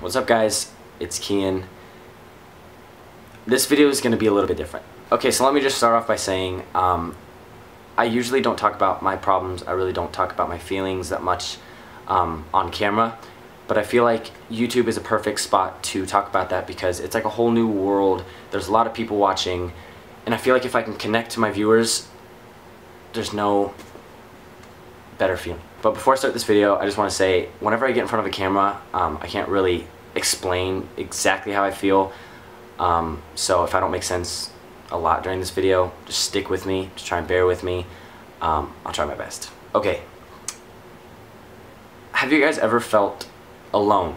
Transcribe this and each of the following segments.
What's up guys, it's Kian. This video is going to be a little bit different. Okay, so let me just start off by saying I usually don't talk about my problems. I really don't talk about my feelings that much on camera, but I feel like YouTube is a perfect spot to talk about that because it's like a whole new world. There's a lot of people watching, and I feel like if I can connect to my viewers, there's no better feeling. But before I start this video, I just want to say, whenever I get in front of a camera, I can't really explain exactly how I feel. So if I don't make sense a lot during this video, just stick with me, just try and bear with me. I'll try my best. Okay. Have you guys ever felt alone,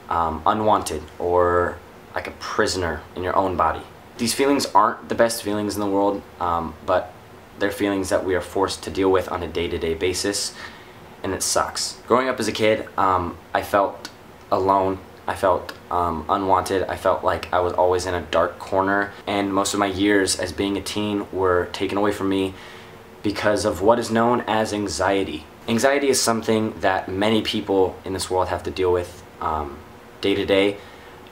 unwanted, or like a prisoner in your own body? These feelings aren't the best feelings in the world, but they're feelings that we are forced to deal with on a day-to-day basis, and it sucks. Growing up as a kid, I felt alone. I felt unwanted. I felt like I was always in a dark corner, and most of my years as being a teen were taken away from me because of what is known as anxiety. Anxiety is something that many people in this world have to deal with day to day,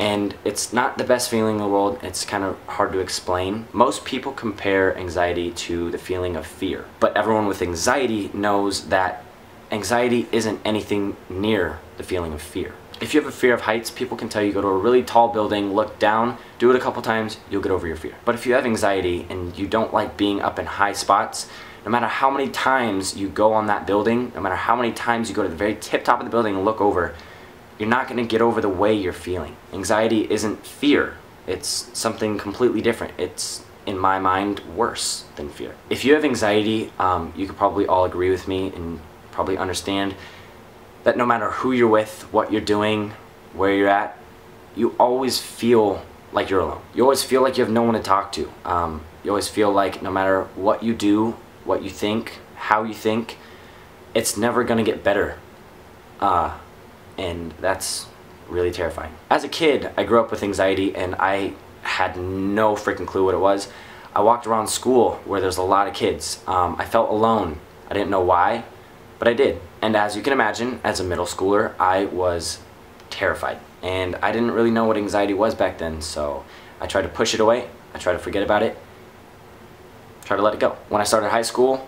and it's not the best feeling in the world. It's kind of hard to explain. Most people compare anxiety to the feeling of fear, but everyone with anxiety knows that anxiety isn't anything near the feeling of fear. If you have a fear of heights, people can tell you go to a really tall building, look down, do it a couple times, you'll get over your fear. But if you have anxiety and you don't like being up in high spots, no matter how many times you go on that building, no matter how many times you go to the very tip top of the building and look over, you're not going to get over the way you're feeling. Anxiety isn't fear. It's something completely different. It's, in my mind, worse than fear. If you have anxiety, you could probably all agree with me and probably understand that no matter who you're with, what you're doing, where you're at, you always feel like you're alone. You always feel like you have no one to talk to. You always feel like no matter what you do, what you think, how you think, it's never gonna get better. And that's really terrifying. As a kid, I grew up with anxiety and I had no freaking clue what it was. I walked around school where there's a lot of kids. I felt alone. I didn't know why, but I did. And as you can imagine, as a middle schooler, I was terrified. And I didn't really know what anxiety was back then, so I tried to push it away. I tried to forget about it. Try to let it go. When I started high school,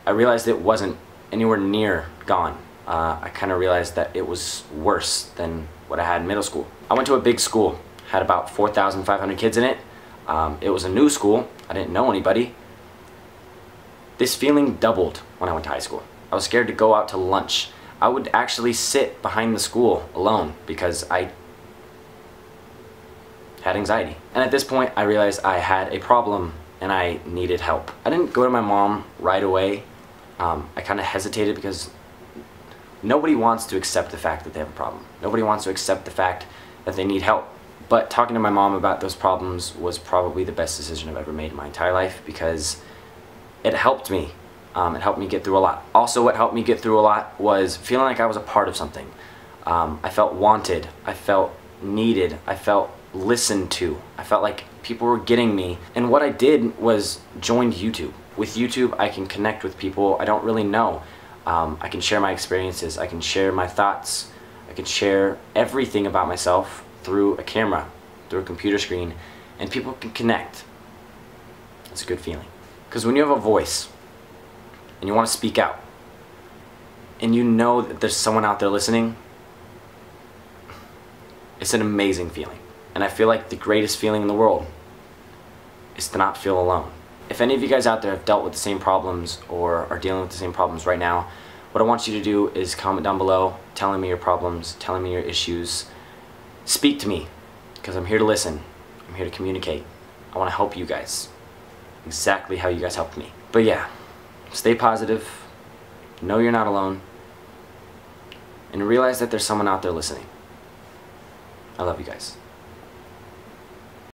I realized it wasn't anywhere near gone. I kind of realized that it was worse than what I had in middle school. I went to a big school, had about 4,500 kids in it. It was a new school. I didn't know anybody. This feeling doubled when I went to high school. I was scared to go out to lunch. I would actually sit behind the school alone because I had anxiety. And at this point, I realized I had a problem and I needed help. I didn't go to my mom right away. I kind of hesitated because nobody wants to accept the fact that they have a problem. Nobody wants to accept the fact that they need help. But talking to my mom about those problems was probably the best decision I've ever made in my entire life because it helped me. It helped me get through a lot. Also, what helped me get through a lot was feeling like I was a part of something. I felt wanted. I felt needed. I felt listened to. I felt like people were getting me. And what I did was joined YouTube. With YouTube, I can connect with people I don't really know. I can share my experiences. I can share my thoughts. I can share everything about myself through a camera, through a computer screen, and people can connect. It's a good feeling. Because when you have a voice, and you want to speak out, and you know that there's someone out there listening, it's an amazing feeling. And I feel like the greatest feeling in the world is to not feel alone. If any of you guys out there have dealt with the same problems or are dealing with the same problems right now, what I want you to do is comment down below, telling me your problems, telling me your issues. Speak to me, because I'm here to listen. I'm here to communicate. I want to help you guys exactly how you guys helped me. But yeah, stay positive, know you're not alone, and realize that there's someone out there listening. I love you guys.